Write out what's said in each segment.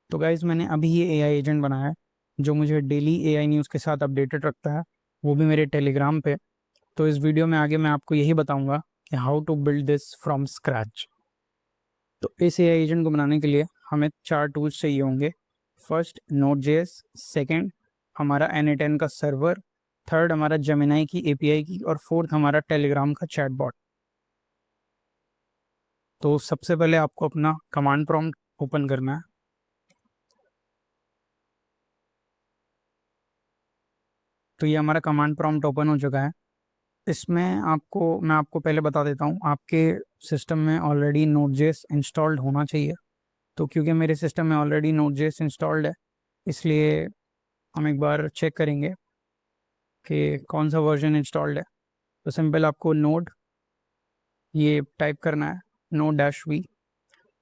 तो गाइज मैंने अभी ये एआई एजेंट बनाया है जो मुझे डेली एआई न्यूज़ के साथ अपडेटेड रखता है, वो भी मेरे टेलीग्राम पे। तो इस वीडियो में आगे मैं आपको यही बताऊंगा कि how to build this from scratch. तो इस एआई एजेंट को बनाने के लिए हमें 4 टूल्स चाहिए होंगे। फर्स्ट नोड जेएस, सेकेंड हमारा N8N का सर्वर, थर्ड हमारा जेमिनाई की एपीआई की, और फोर्थ हमारा टेलीग्राम का चैटबॉट। तो सबसे पहले आपको अपना कमांड प्रॉम्प्ट ओपन करना है। तो ये हमारा कमांड प्रॉम्प्ट ओपन हो चुका है। इसमें मैं आपको पहले बता देता हूँ, आपके सिस्टम में ऑलरेडी नोड.जेएस इंस्टॉल्ड होना चाहिए। तो क्योंकि मेरे सिस्टम में ऑलरेडी नोड.जेएस इंस्टॉल्ड है, इसलिए हम एक बार चेक करेंगे कि कौन सा वर्जन इंस्टॉल्ड है। तो सिंपल आपको नोड ये टाइप करना है, node-v।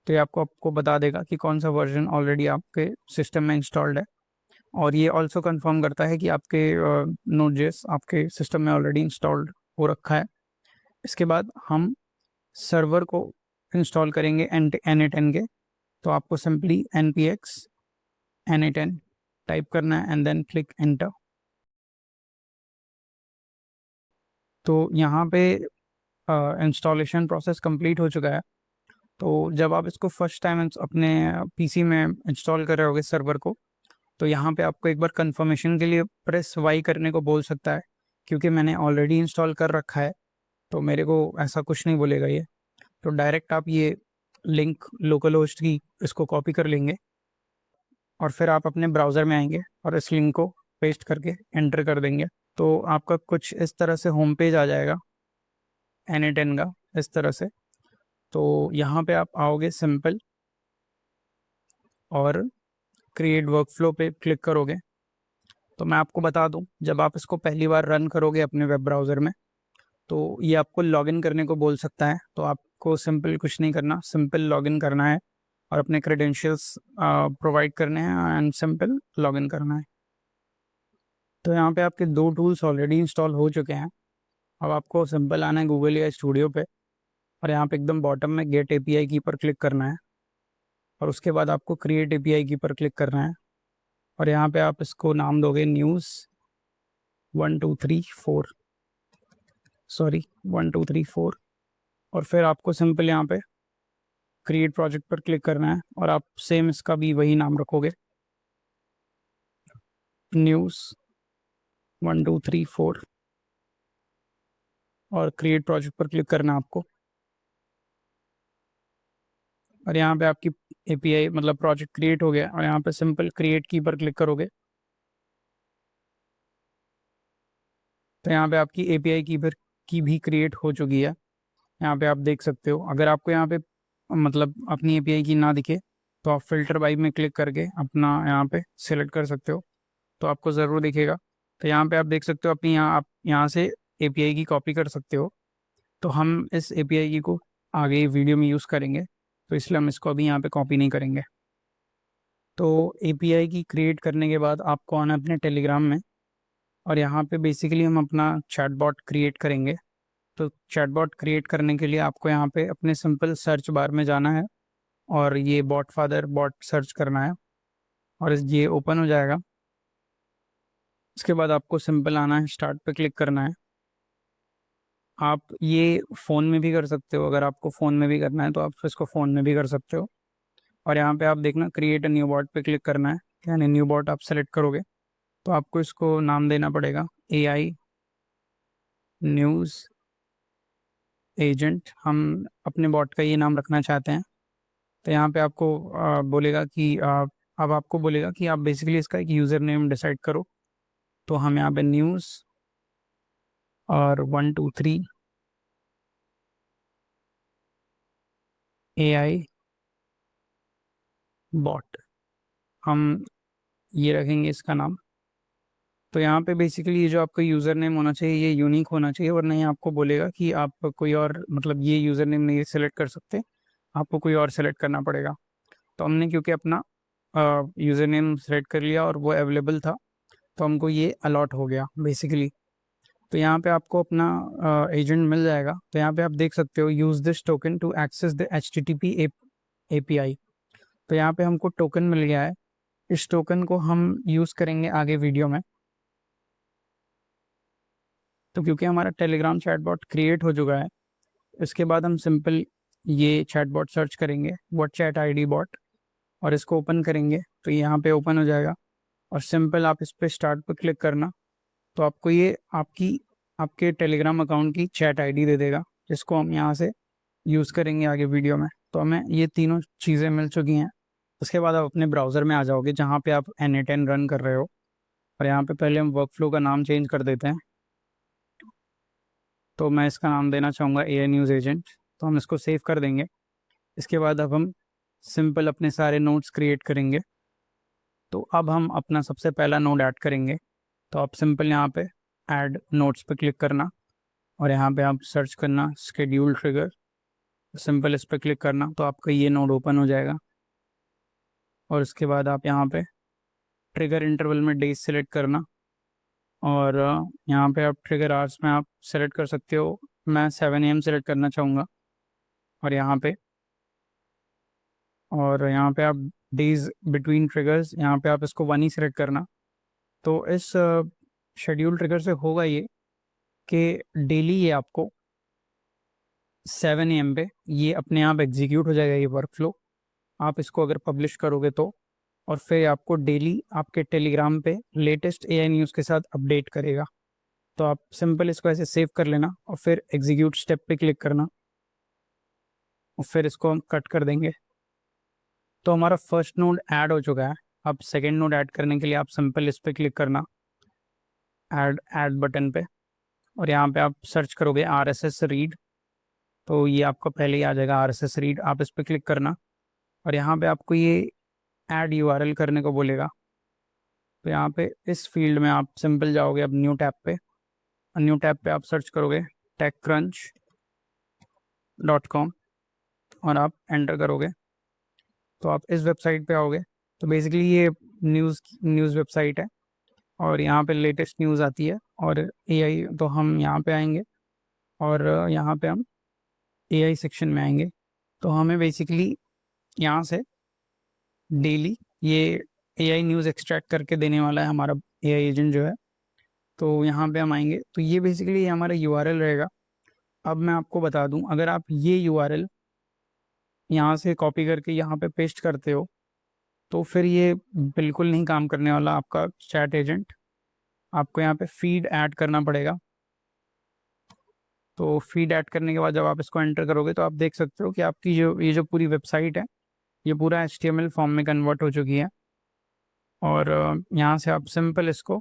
तो ये आपको आपको बता देगा कि कौन सा वर्जन ऑलरेडी आपके सिस्टम में इंस्टॉल्ड है। और ये ऑल्सो कंफर्म करता है कि आपके नोड.जेएस आपके सिस्टम में ऑलरेडी इंस्टॉल्ड हो रखा है। इसके बाद हम सर्वर को इंस्टॉल करेंगे N8N के। तो आपको सिंपली npx N8N टाइप करना है एंड देन क्लिक एंटर। तो यहाँ पे इंस्टॉलेशन प्रोसेस कंप्लीट हो चुका है। तो जब आप इसको फर्स्ट टाइम अपने पीसी में इंस्टॉल कर रहे होगे सर्वर को, तो यहाँ पे आपको एक बार कंफर्मेशन के लिए प्रेस वाई करने को बोल सकता है। क्योंकि मैंने ऑलरेडी इंस्टॉल कर रखा है तो मेरे को ऐसा कुछ नहीं बोलेगा ये। तो डायरेक्ट आप ये लिंक लोकल होस्ट की इसको कॉपी कर लेंगे और फिर आप अपने ब्राउज़र में आएंगे और इस लिंक को पेस्ट करके एंटर कर देंगे। तो आपका कुछ इस तरह से होम पेज आ जाएगा N8N का, इस तरह से। तो यहाँ पे आप आओगे सिंपल और क्रिएट वर्कफ्लो पे क्लिक करोगे। तो मैं आपको बता दूं, जब आप इसको पहली बार रन करोगे अपने वेब ब्राउज़र में, तो ये आपको लॉगिन करने को बोल सकता है। तो आपको सिंपल कुछ नहीं करना, सिंपल लॉगिन करना है और अपने क्रेडेंशियल्स प्रोवाइड करने हैं एंड सिंपल लॉगिन करना है। तो यहाँ पे आपके 2 टूल्स ऑलरेडी इंस्टॉल हो चुके हैं। अब आपको सिंपल आना है गूगल या स्टूडियो पे और यहाँ पे एकदम बॉटम में गेट एपीआई की पर क्लिक करना है और उसके बाद आपको क्रिएट एपीआई की पर क्लिक करना है और यहाँ पे आप इसको नाम दोगे न्यूज़ 1234, सॉरी 1234। और फिर आपको सिंपल यहाँ पे क्रिएट प्रोजेक्ट पर क्लिक करना है और आप सेम इसका भी वही नाम रखोगे, न्यूज़ 1234, और क्रिएट प्रोजेक्ट पर क्लिक करना है आपको। और यहाँ पे आपकी एपीआई मतलब प्रोजेक्ट क्रिएट हो गया और यहाँ पे सिंपल क्रिएट की पर क्लिक करोगे तो यहाँ पे आपकी एपीआई की भी क्रिएट हो चुकी है। यहाँ पे आप देख सकते हो। अगर आपको यहाँ पे मतलब अपनी एपीआई की ना दिखे तो आप फिल्टर बाई में क्लिक करके अपना यहाँ पे सिलेक्ट कर सकते हो, तो आपको ज़रूर दिखेगा। तो यहाँ पे आप देख सकते हो अपनी आप यहाँ से एपीआई की कॉपी कर सकते हो। तो हम इस एपीआई की को आगे वीडियो में यूज़ करेंगे, तो इसलिए हम इसको अभी यहाँ पे कॉपी नहीं करेंगे। तो एपीआई की क्रिएट करने के बाद आपको आना अपने टेलीग्राम में और यहाँ पे बेसिकली हम अपना चैटबॉट क्रिएट करेंगे। तो चैटबॉट क्रिएट करने के लिए आपको यहाँ पे अपने सिंपल सर्च बार में जाना है और ये बॉट फादर बॉट सर्च करना है और ये ओपन हो जाएगा। इसके बाद आपको सिंपल आना है, स्टार्ट पे क्लिक करना है। आप ये फ़ोन में भी कर सकते हो, अगर आपको फ़ोन में भी करना है तो आप इसको फ़ोन में भी कर सकते हो। और यहाँ पे आप देखना क्रिएट अ न्यू बॉट पे क्लिक करना है, यानी न्यू बॉट आप सेलेक्ट करोगे तो आपको इसको नाम देना पड़ेगा एआई न्यूज़ एजेंट। हम अपने बॉट का ये नाम रखना चाहते हैं। तो यहाँ पे आपको बोलेगा कि अब आपको बोलेगा कि आप बेसिकली इसका एक यूज़र नेम डिसाइड करो। तो हम यहाँ पे न्यूज़ और 123 एआई बॉट हम ये रखेंगे इसका नाम। तो यहाँ पे बेसिकली ये जो आपका यूज़र नेम होना चाहिए ये यूनिक होना चाहिए, वरना ये आपको बोलेगा कि आप कोई और मतलब ये यूज़र नेम नहीं सेलेक्ट कर सकते, आपको कोई और सेलेक्ट करना पड़ेगा। तो हमने क्योंकि अपना यूज़र नेम सेलेक्ट कर लिया और वो अवेलेबल था तो हमको ये अलॉट हो गया बेसिकली। तो यहाँ पे आपको अपना एजेंट मिल जाएगा। तो यहाँ पे आप देख सकते हो use this token to access the HTTP API। तो यहाँ पे हमको टोकन मिल गया है। इस टोकन को हम यूज़ करेंगे आगे वीडियो में। तो क्योंकि हमारा टेलीग्राम चैटबॉट क्रिएट हो चुका है, इसके बाद हम सिंपल ये चैटबॉट सर्च करेंगे, व्हाट चैट आईडी बॉट, और इसको ओपन करेंगे तो यहाँ पे ओपन हो जाएगा। और सिंपल आप इस पर स्टार्ट पर क्लिक करना, तो आपको ये आपके टेलीग्राम अकाउंट की चैट आईडी दे देगा, जिसको हम यहाँ से यूज़ करेंगे आगे वीडियो में। तो हमें ये तीनों चीज़ें मिल चुकी हैं। उसके बाद आप अपने ब्राउज़र में आ जाओगे जहाँ पे आप N8N रन कर रहे हो, और यहाँ पे पहले हम वर्कफ्लो का नाम चेंज कर देते हैं। तो मैं इसका नाम देना चाहूँगा AI न्यूज़ एजेंट, तो हम इसको सेव कर देंगे। इसके बाद अब हम सिंपल अपने सारे नोट्स क्रिएट करेंगे। तो अब हम अपना सबसे पहला नोड ऐड करेंगे। तो आप सिंपल यहाँ पे ऐड नोट्स पे क्लिक करना, और यहाँ पे आप सर्च करना शेड्यूल ट्रिगर, सिंपल इस पर क्लिक करना, तो आपका ये नोड ओपन हो जाएगा। और उसके बाद आप यहाँ पे ट्रिगर इंटरवल में डेज सेलेक्ट करना, और यहाँ पे आप ट्रिगर आवर्स में आप सेलेक्ट कर सकते हो। मैं 7 AM सेलेक्ट करना चाहूँगा, और यहाँ पे आप डेज बिटवीन ट्रिगर्स, यहाँ पे आप इसको 1 ही सेलेक्ट करना। तो इस शेड्यूल ट्रिगर से होगा ये कि डेली ये आपको 7 AM पे ये अपने आप एग्जीक्यूट हो जाएगा ये वर्कफ्लो। आप इसको अगर पब्लिश करोगे तो, और फिर आपको डेली आपके टेलीग्राम पे लेटेस्ट AI न्यूज़ के साथ अपडेट करेगा। तो आप सिंपल इसको ऐसे सेव कर लेना, और फिर एग्जीक्यूट स्टेप पे क्लिक करना, और फिर इसको हम कट कर देंगे। तो हमारा फर्स्ट नोड ऐड हो चुका है। अब सेकेंड नोड ऐड करने के लिए आप सिंपल इस पर क्लिक करना, ऐड बटन पे, और यहाँ पे आप सर्च करोगे RSS रीड। तो ये आपको पहले ही आ जाएगा RSS रीड, आप इस पर क्लिक करना, और यहाँ पे आपको ये ऐड URL करने को बोलेगा। तो यहाँ पे इस फील्ड में आप सिंपल जाओगे अब न्यू टैब पे, और न्यू टैब पे आप सर्च करोगे techcrunch.com, और आप एंटर करोगे तो आप इस वेबसाइट पे आओगे। तो बेसिकली ये न्यूज़ वेबसाइट है, और यहाँ पे लेटेस्ट न्यूज़ आती है और AI। तो हम यहाँ पे आएंगे, और यहाँ पे हम AI सेक्शन में आएंगे। तो हमें बेसिकली यहाँ से डेली ये AI न्यूज़ एक्सट्रैक्ट करके देने वाला है हमारा AI एजेंट जो है। तो यहाँ पे हम आएंगे, तो ये बेसिकली हमारा URL रहेगा। अब मैं आपको बता दूं, अगर आप ये URL यहाँ से कॉपी करके यहाँ पे पेस्ट करते हो, तो फिर ये बिल्कुल नहीं काम करने वाला आपका चैट एजेंट। आपको यहाँ पे फीड ऐड करना पड़ेगा। तो फीड ऐड करने के बाद जब आप इसको एंटर करोगे, तो आप देख सकते हो कि आपकी जो पूरी वेबसाइट है, ये पूरा HTML फॉर्म में कन्वर्ट हो चुकी है। और यहाँ से आप सिंपल इसको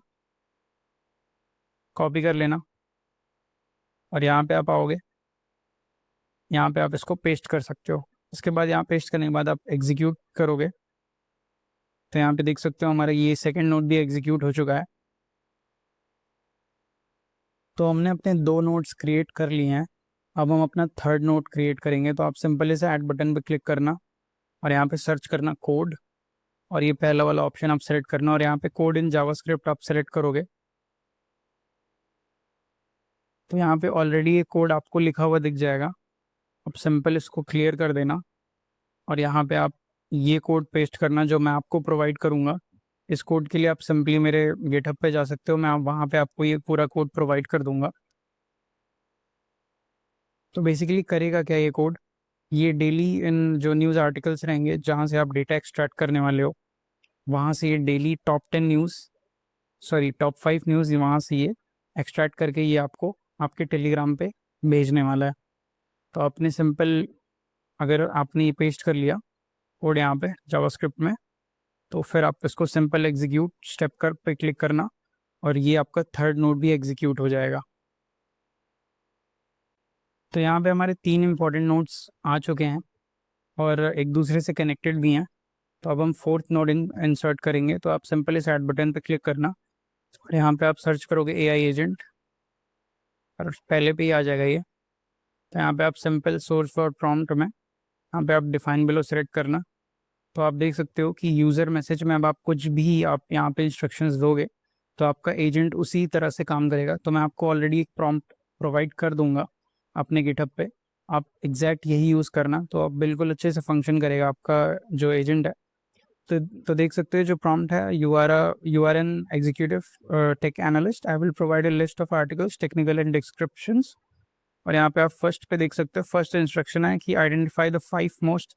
कॉपी कर लेना, और यहाँ पे आप आओगे, यहाँ पे आप इसको पेस्ट कर सकते हो। इसके बाद यहाँ पेस्ट करने के बाद आप एग्जीक्यूट करोगे, तो यहाँ पे देख सकते हो हमारा ये सेकंड नोड भी एग्जीक्यूट हो चुका है। तो हमने अपने 2 नोड्स क्रिएट कर लिए हैं। अब हम अपना थर्ड नोड क्रिएट करेंगे। तो आप सिंपल इसे ऐड बटन पर क्लिक करना, और यहाँ पे सर्च करना कोड, और ये पहला वाला ऑप्शन आप सेलेक्ट करना, और यहाँ पे कोड इन जावास्क्रिप्ट आप सेलेक्ट करोगे। तो यहाँ पे ऑलरेडी ये कोड आपको लिखा हुआ दिख जाएगा। अब सिंपल इसको क्लियर कर देना, और यहाँ पे आप ये कोड पेस्ट करना जो मैं आपको प्रोवाइड करूँगा। इस कोड के लिए आप सिंपली मेरे गिटहब पे जा सकते हो, मैं वहाँ पे आपको ये पूरा कोड प्रोवाइड कर दूँगा। तो बेसिकली करेगा क्या ये कोड, ये डेली इन जो न्यूज़ आर्टिकल्स रहेंगे जहाँ से आप डेटा एक्सट्रैक्ट करने वाले हो, वहाँ से ये डेली टॉप 5 न्यूज़ वहाँ से ये एक्सट्रैक्ट करके ये आपको आपके टेलीग्राम पे भेजने वाला है। तो आपने सिंपल, अगर आपने ये पेस्ट कर लिया कोड यहाँ पे जावास्क्रिप्ट में, तो फिर आप इसको सिंपल एग्जीक्यूट स्टेप कर पे क्लिक करना, और ये आपका थर्ड नोड भी एग्जीक्यूट हो जाएगा। तो यहाँ पे हमारे 3 इंपॉर्टेंट नोड्स आ चुके हैं, और एक दूसरे से कनेक्टेड भी हैं। तो अब हम फोर्थ नोड इंसर्ट करेंगे। तो आप सिंपल इस ऐड बटन पे क्लिक करना, और यहाँ पे आप सर्च करोगे AI एजेंट, और पहले पे ही आ जाएगा ये। तो यहाँ पे आप सिंपल सोर्स फॉर प्रॉम्प्ट में यहाँ पे आप डिफाइन बिलो सेलेक्ट करना। तो आप देख सकते हो कि यूज़र मैसेज में अब आप कुछ भी आप यहाँ पे इंस्ट्रक्शंस दोगे, तो आपका एजेंट उसी तरह से काम करेगा। तो मैं आपको ऑलरेडी एक प्रॉम्प्ट प्रोवाइड कर दूंगा अपने गिटहब पे, आप एग्जैक्ट यही यूज़ करना, तो आप बिल्कुल अच्छे से फंक्शन करेगा आपका जो एजेंट है। तो देख सकते हो जो प्रॉम्प्ट है, you are an executive tech analyst, I will provide a list of articles technical and descriptions. और यहाँ पे आप फर्स्ट पे देख सकते हो, फर्स्ट इंस्ट्रक्शन है कि identify the 5 most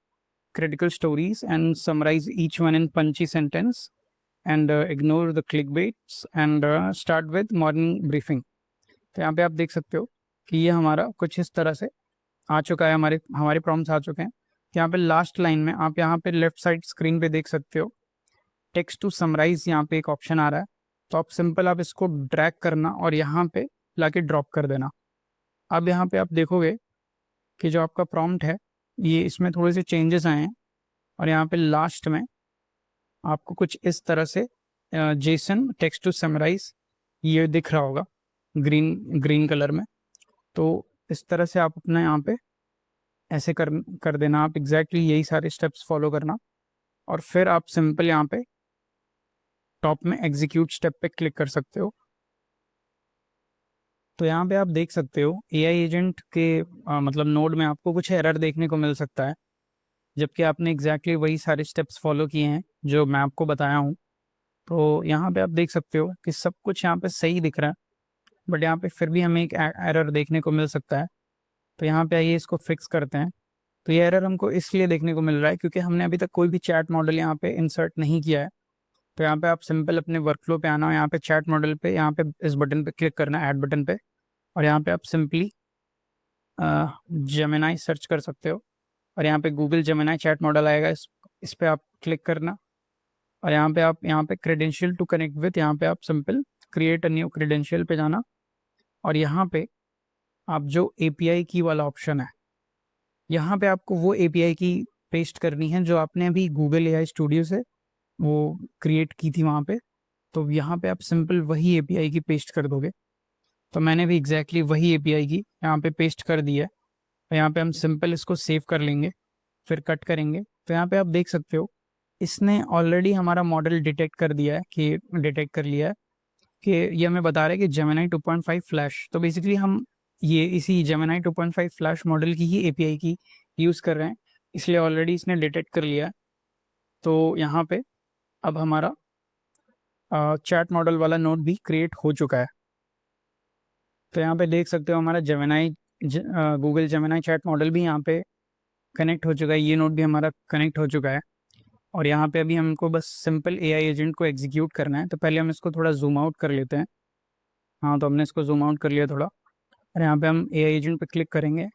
critical stories and summarize each one in punchy sentence and ignore the clickbaits and start with morning briefing। तो यहाँ पे आप देख सकते हो कि ये हमारा कुछ इस तरह से आ चुका है, हमारे हमारे प्रॉम्प्ट्स आ चुके हैं। यहाँ पे लास्ट लाइन में आप यहाँ पे लेफ्ट साइड स्क्रीन पे देख सकते हो टेक्स्ट टू समराइज, यहाँ पे एक ऑप्शन आ रहा है। तो आप सिंपल आप इसको ड्रैग करना और यहाँ पे लाके ड्रॉप कर देना। अब यहाँ पे आप देखोगे कि जो आपका प्रॉम्प्ट है ये इसमें थोड़े से चेंजेस आए हैं और यहाँ पे लास्ट में आपको कुछ इस तरह से जेसन टेक्स्ट टू समराइज ये दिख रहा होगा ग्रीन ग्रीन कलर में। तो इस तरह से आप अपना यहाँ पे ऐसे कर देना, आप एग्जैक्टली यही सारे स्टेप्स फॉलो करना और फिर आप सिंपल यहाँ पे टॉप में एग्जीक्यूट स्टेप पे क्लिक कर सकते हो। तो यहाँ पे आप देख सकते हो एआई एजेंट के मतलब नोड में आपको कुछ एरर देखने को मिल सकता है, जबकि आपने एग्जैक्टली वही सारे स्टेप्स फॉलो किए हैं जो मैं आपको बताया हूँ। तो यहाँ पे आप देख सकते हो कि सब कुछ यहाँ पे सही दिख रहा है, बट यहाँ पे फिर भी हमें एक एरर देखने को मिल सकता है। तो यहाँ पे आइए इसको फिक्स करते हैं। तो ये एरर हमको इसलिए देखने को मिल रहा है क्योंकि हमने अभी तक कोई भी चैट मॉडल यहाँ पे इंसर्ट नहीं किया है। तो यहाँ पे आप सिंपल अपने वर्कफ्लो पे आना, यहाँ पे चैट मॉडल पे, यहाँ पे इस बटन पे क्लिक करना है, ऐड बटन पे, और यहाँ पे आप सिंपली जेमिनाई सर्च कर सकते हो और यहाँ पे गूगल जेमिनाई चैट मॉडल आएगा, इस पे आप क्लिक करना और यहाँ पे आप यहाँ पे क्रेडेंशियल टू कनेक्ट विथ, यहाँ पे आप simple create a new credential पे जाना और यहाँ पे आप जो एपीआई की वाला ऑप्शन है, यहाँ पे आपको वो एपीआई की पेस्ट करनी है जो आपने अभी गूगल एआई स्टूडियो से वो क्रिएट की थी वहाँ पे। तो यहाँ पे आप सिंपल वही एपीआई की पेस्ट कर दोगे। तो मैंने भी एग्जैक्टली वही एपीआई की यहाँ पे पेस्ट कर दी है। तो यहाँ पे हम सिंपल इसको सेव कर लेंगे, फिर कट करेंगे। तो यहाँ पे आप देख सकते हो इसने ऑलरेडी हमारा मॉडल डिटेक्ट कर दिया है, कि डिटेक्ट कर लिया है कि ये हमें बता रहा है कि जेमिनी 2.5 फ्लैश। तो बेसिकली हम ये इसी जेमिनी 2.5 फ्लैश मॉडल की ही एपीआई की यूज़ कर रहे हैं, इसलिए ऑलरेडी इसने डिटेक्ट कर लिया है। तो यहाँ पे अब हमारा चैट मॉडल वाला नोड भी क्रिएट हो चुका है। तो यहाँ पे देख सकते हो हमारा Gemini Google Gemini chat model भी यहाँ पे कनेक्ट हो चुका है, ये नोड भी हमारा कनेक्ट हो चुका है। और यहाँ पे अभी हमको बस सिंपल एआई एजेंट को एग्जीक्यूट करना है। तो पहले हम इसको थोड़ा जूम आउट कर लेते हैं। हाँ, तो हमने इसको जूम आउट कर लिया थोड़ा और यहाँ पे हम एआई एजेंट पे क्लिक करेंगे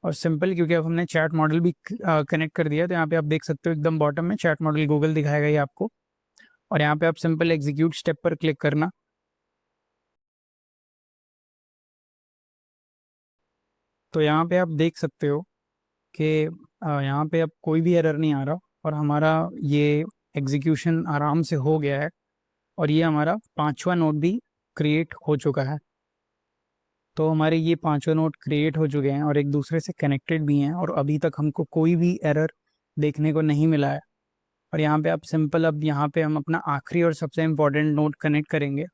और सिंपल, क्योंकि अब हमने चैट मॉडल भी कनेक्ट कर दिया, तो यहाँ पे आप देख सकते हो एकदम बॉटम में चैट मॉडल गूगल दिखाएगा ये आपको। और यहाँ पे आप सिंपल एग्जीक्यूट स्टेप पर क्लिक करना। तो यहाँ पे आप देख सकते हो कि यहाँ पे अब कोई भी एरर नहीं आ रहा और हमारा ये एग्जीक्यूशन आराम से हो गया है और ये हमारा 5वां नोड भी क्रिएट हो चुका है। तो हमारे ये 5 नोड क्रिएट हो चुके हैं और एक दूसरे से कनेक्टेड भी हैं और अभी तक हमको कोई भी एरर देखने को नहीं मिला है। और यहाँ पे आप सिंपल, अब यहाँ पे हम अपना आखिरी और सबसे इम्पोर्टेंट नोड कनेक्ट करेंगे।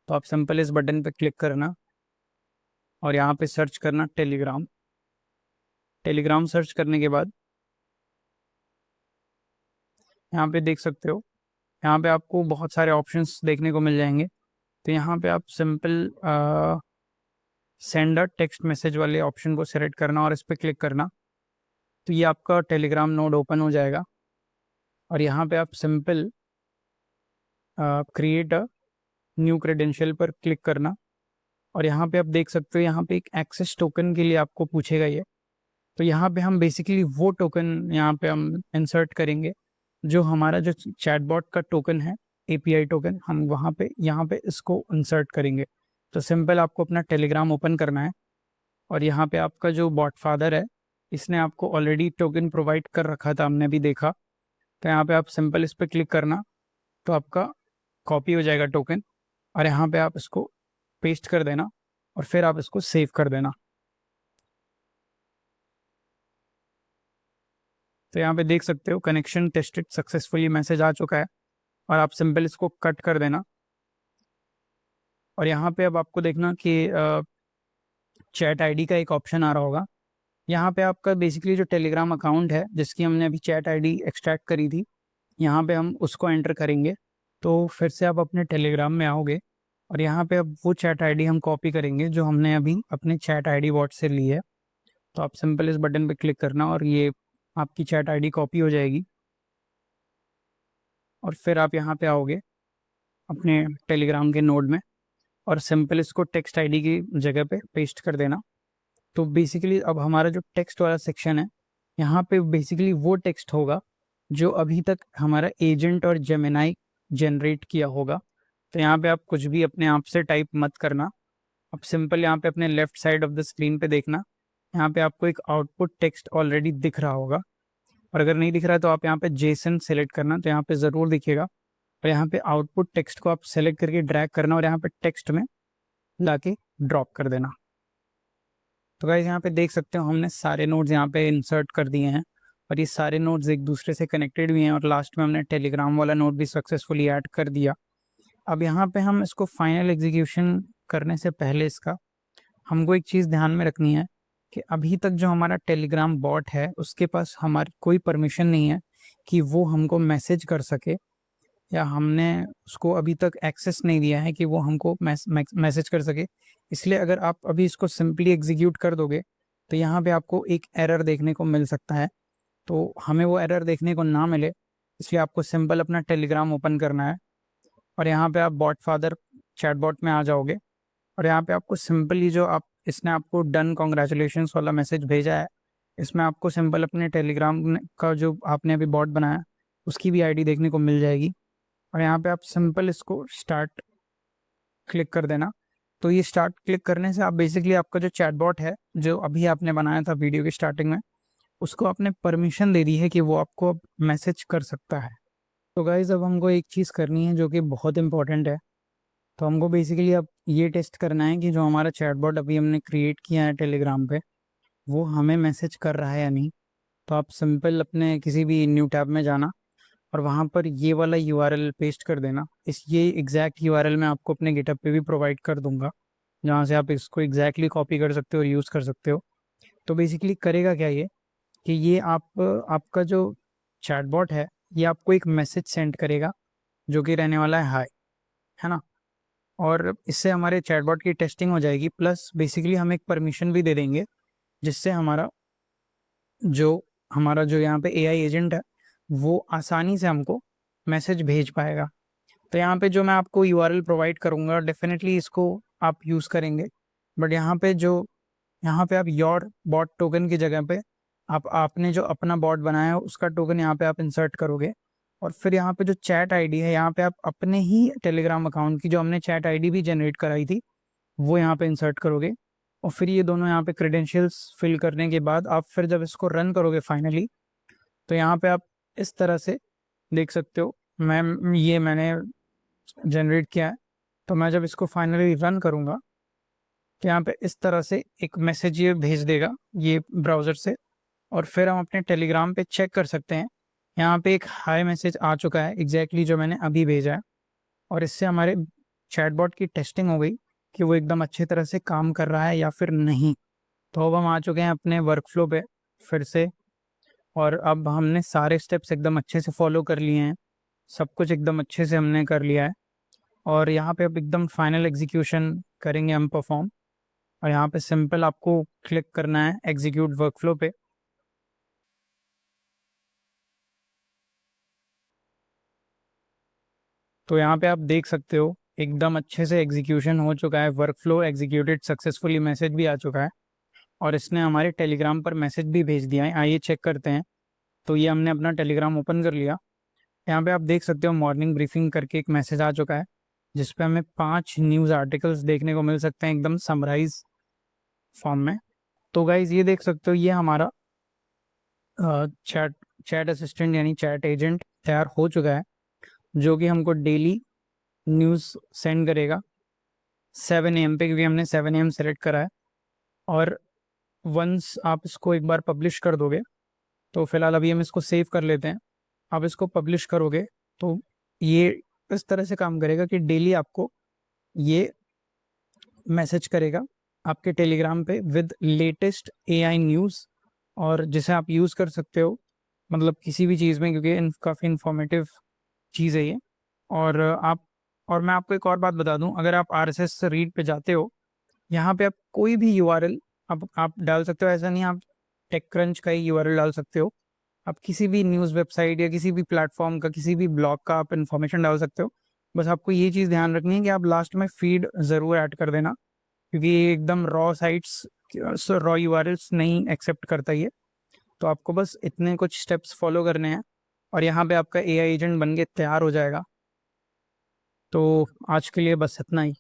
तो आप सिंपल इस बटन पे क्लिक करना और यहाँ पे सर्च करना टेलीग्राम। टेलीग्राम सर्च करने के बाद यहाँ पे देख सकते हो, यहाँ पे आपको बहुत सारे ऑप्शंस देखने को मिल जाएंगे। तो यहाँ पे आप simple send a text message वाले ऑप्शन को सेलेक्ट करना और इस पर क्लिक करना। तो ये आपका टेलीग्राम नोड ओपन हो जाएगा और यहाँ पे आप simple create a new credential पर क्लिक करना और यहाँ पे आप देख सकते हो यहाँ पे एक एक्सेस टोकन के लिए आपको पूछेगा ये। तो यहाँ पे हम बेसिकली वो टोकन यहाँ पे हम इंसर्ट करेंगे जो हमारा जो चैटबॉट का टोकन है, एपीआई टोकन, हम वहाँ पे यहाँ पे इसको इंसर्ट करेंगे। तो सिंपल आपको अपना टेलीग्राम ओपन करना है और यहाँ पे आपका जो बॉट फादर है इसने आपको ऑलरेडी टोकन प्रोवाइड कर रखा था, हमने भी देखा। तो यहाँ पे आप सिंपल इस पर क्लिक करना तो आपका कॉपी हो जाएगा टोकन और यहाँ पे आप इसको पेस्ट कर देना और फिर आप इसको सेव कर देना। तो यहाँ पे देख सकते हो कनेक्शन टेस्टेड सक्सेसफुली मैसेज आ चुका है और आप सिंपल इसको कट कर देना। और यहाँ पे अब आपको देखना कि चैट आईडी का एक ऑप्शन आ रहा होगा, यहाँ पे आपका बेसिकली जो टेलीग्राम अकाउंट है जिसकी हमने अभी चैट आईडी एक्सट्रैक्ट करी थी, यहाँ पे हम उसको एंटर करेंगे। तो फिर से आप अपने टेलीग्राम में आओगे और यहाँ पे अब वो चैट आईडी हम कॉपी करेंगे जो हमने अभी अपने चैट आईडी बॉट से ली है। तो आप सिंपल इस बटन पे क्लिक करना और ये आपकी चैट आईडी कॉपी हो जाएगी। और फिर आप यहाँ पे आओगे अपने टेलीग्राम के नोड में और सिंपल इसको टेक्स्ट आईडी की जगह पे पेस्ट कर देना। तो बेसिकली अब हमारा जो टेक्स्ट वाला सेक्शन है, यहाँ पे बेसिकली वो टेक्स्ट होगा जो अभी तक हमारा एजेंट और जेमिनाई जनरेट किया होगा। तो यहाँ पे आप कुछ भी अपने आप से टाइप मत करना। अब सिंपल यहाँ पे अपने left side of the screen पे देखना, यहाँ पे आपको एक आउटपुट टेक्स्ट ऑलरेडी दिख रहा होगा। और अगर नहीं दिख रहा है तो आप यहाँ पे जेसन सेलेक्ट करना, तो यहाँ पे ज़रूर दिखेगा। और यहाँ पे आउटपुट टेक्स्ट को आप सेलेक्ट करके ड्रैग करना और यहाँ पे टेक्स्ट में लाके ड्रॉप कर देना। तो गाइस यहाँ पे देख सकते हो हमने सारे नोड्स यहाँ पे इंसर्ट कर दिए हैं और ये सारे नोड्स एक दूसरे से कनेक्टेड भी हैं और लास्ट में हमने टेलीग्राम वाला नोड भी सक्सेसफुली ऐड कर दिया। अब यहाँ पे हम इसको फाइनल एग्जीक्यूशन करने से पहले इसका हमको एक चीज़ ध्यान में रखनी है कि अभी तक जो हमारा टेलीग्राम बॉट है उसके पास हमारी कोई परमिशन नहीं है कि वो हमको मैसेज कर सके, या हमने उसको अभी तक एक्सेस नहीं दिया है कि वो हमको मैसेज कर सके। इसलिए अगर आप अभी इसको सिंपली एग्जीक्यूट कर दोगे तो यहाँ पे आपको एक एरर देखने को मिल सकता है। तो हमें वो एरर देखने को ना मिले इसलिए आपको सिंपल अपना टेलीग्राम ओपन करना है और यहाँ पे आप बॉट फादर चैटबॉट में आ जाओगे और यहाँ पे आपको सिंपली जो आप इसने आपको डन कॉन्ग्रेचुलेशंस वाला मैसेज भेजा है, इसमें आपको सिंपल अपने टेलीग्राम का जो आपने अभी बॉट बनाया उसकी भी आईडी देखने को मिल जाएगी। और यहाँ पे आप सिंपल इसको स्टार्ट क्लिक कर देना। तो ये स्टार्ट क्लिक करने से आप बेसिकली आपका जो चैटबॉट है जो अभी आपने बनाया था वीडियो की स्टार्टिंग में, उसको आपने परमिशन दे दी है कि वो आपको अब मैसेज कर सकता है। तो गाइज़ अब हमको एक चीज़ करनी है जो कि बहुत इंपॉर्टेंट है। तो हमको बेसिकली अब ये टेस्ट करना है कि जो हमारा चैटबॉट अभी हमने क्रिएट किया है टेलीग्राम पे वो हमें मैसेज कर रहा है या नहीं। तो आप सिंपल अपने किसी भी न्यू टैब में जाना और वहाँ पर ये वाला यूआरएल पेस्ट कर देना। ये एग्जैक्ट यूआरएल मैं आपको अपने गिटहब पे भी प्रोवाइड कर दूंगा जहाँ से आप इसको एग्जैक्टली कॉपी कर सकते हो और यूज़ कर सकते हो। तो बेसिकली करेगा क्या ये कि ये आपका जो चैटबॉट है ये आपको एक मैसेज सेंड करेगा जो कि रहने वाला है हाय, है ना। और इससे हमारे चैटबॉट की टेस्टिंग हो जाएगी, प्लस बेसिकली हम एक परमिशन भी दे देंगे जिससे हमारा जो यहाँ पे एआई एजेंट है वो आसानी से हमको मैसेज भेज पाएगा। तो यहाँ पे जो मैं आपको यूआरएल प्रोवाइड करूँगा डेफिनेटली इसको आप यूज़ करेंगे। बट यहाँ पे आप योर बॉट टोकन की जगह पे आपने जो अपना बॉट बनाया है उसका टोकन यहाँ पे आप इंसर्ट करोगे और फिर यहाँ पे जो चैट आईडी है यहाँ पे आप अपने ही टेलीग्राम अकाउंट की जो हमने चैट आईडी भी जनरेट कराई थी वो यहाँ पे इंसर्ट करोगे। और फिर ये दोनों यहाँ पे क्रेडेंशियल्स फिल करने के बाद आप फिर जब इसको रन करोगे फाइनली, तो यहाँ पे आप इस तरह से देख सकते हो मैंने जनरेट किया है। तो मैं जब इसको फाइनली रन करूँगा तो यहाँ पे इस तरह से एक मैसेज ये भेज देगा ये ब्राउज़र से और फिर हम अपने टेलीग्राम पे चेक कर सकते हैं। यहाँ पे एक हाई मैसेज आ चुका है एग्जैक्टली जो मैंने अभी भेजा है और इससे हमारे चैटबॉट की टेस्टिंग हो गई कि वो एकदम अच्छी तरह से काम कर रहा है या फिर नहीं। तो अब हम आ चुके हैं अपने वर्कफ्लो पे फिर से और अब हमने सारे स्टेप्स एकदम अच्छे से फॉलो कर लिए हैं, सब कुछ एकदम अच्छे से हमने कर लिया है। और यहाँ पे अब एकदम फाइनल एग्जीक्यूशन करेंगे हम परफॉर्म और यहाँ पे सिंपल आपको क्लिक करना है एग्जीक्यूट वर्कफ्लो पे। तो यहाँ पे आप देख सकते हो एकदम अच्छे से एग्जीक्यूशन हो चुका है, वर्कफ्लो एग्जीक्यूटेड सक्सेसफुली मैसेज भी आ चुका है और इसने हमारे टेलीग्राम पर मैसेज भी भेज दिया है। आइए चेक करते हैं। तो ये हमने अपना टेलीग्राम ओपन कर लिया। यहाँ पे आप देख सकते हो मॉर्निंग ब्रीफिंग करके एक मैसेज आ चुका है जिस पे हमें 5 न्यूज़ आर्टिकल्स देखने को मिल सकते हैं एकदम समराइज फॉर्म में। तो गाइज ये देख सकते हो ये हमारा चैट चैट असिस्टेंट यानी चैट एजेंट तैयार हो चुका है जो कि हमको डेली न्यूज़ सेंड करेगा 7 AM पे, क्योंकि हमने 7 AM सेलेक्ट करा है। और वंस आप इसको एक बार पब्लिश कर दोगे, तो फिलहाल अभी हम इसको सेव कर लेते हैं। आप इसको पब्लिश करोगे तो ये इस तरह से काम करेगा कि डेली आपको ये मैसेज करेगा आपके टेलीग्राम पे विद लेटेस्ट एआई न्यूज़ और जिसे आप यूज़ कर सकते हो मतलब किसी भी चीज़ में, क्योंकि काफ़ी इन्फॉर्मेटिव चीज़ है ये। और मैं आपको एक और बात बता दूं, अगर आप आरएसएस रीड पे जाते हो, यहाँ पे आप कोई भी यूआरएल आप डाल सकते हो। ऐसा नहीं आप टेकक्रंच का ही यूआरएल डाल सकते हो, आप किसी भी न्यूज़ वेबसाइट या किसी भी प्लेटफॉर्म का, किसी भी ब्लॉग का आप इन्फॉर्मेशन डाल सकते हो। बस आपको ये चीज़ ध्यान रखनी है कि आप लास्ट में फीड ज़रूर ऐड कर देना, क्योंकि ये एकदम रॉ साइट्स, रॉ यूआरएल्स नहीं एक्सेप्ट करता ये। तो आपको बस इतने कुछ स्टेप्स फॉलो करने हैं और यहाँ पे आपका एआई एजेंट बन के तैयार हो जाएगा। तो आज के लिए बस इतना ही।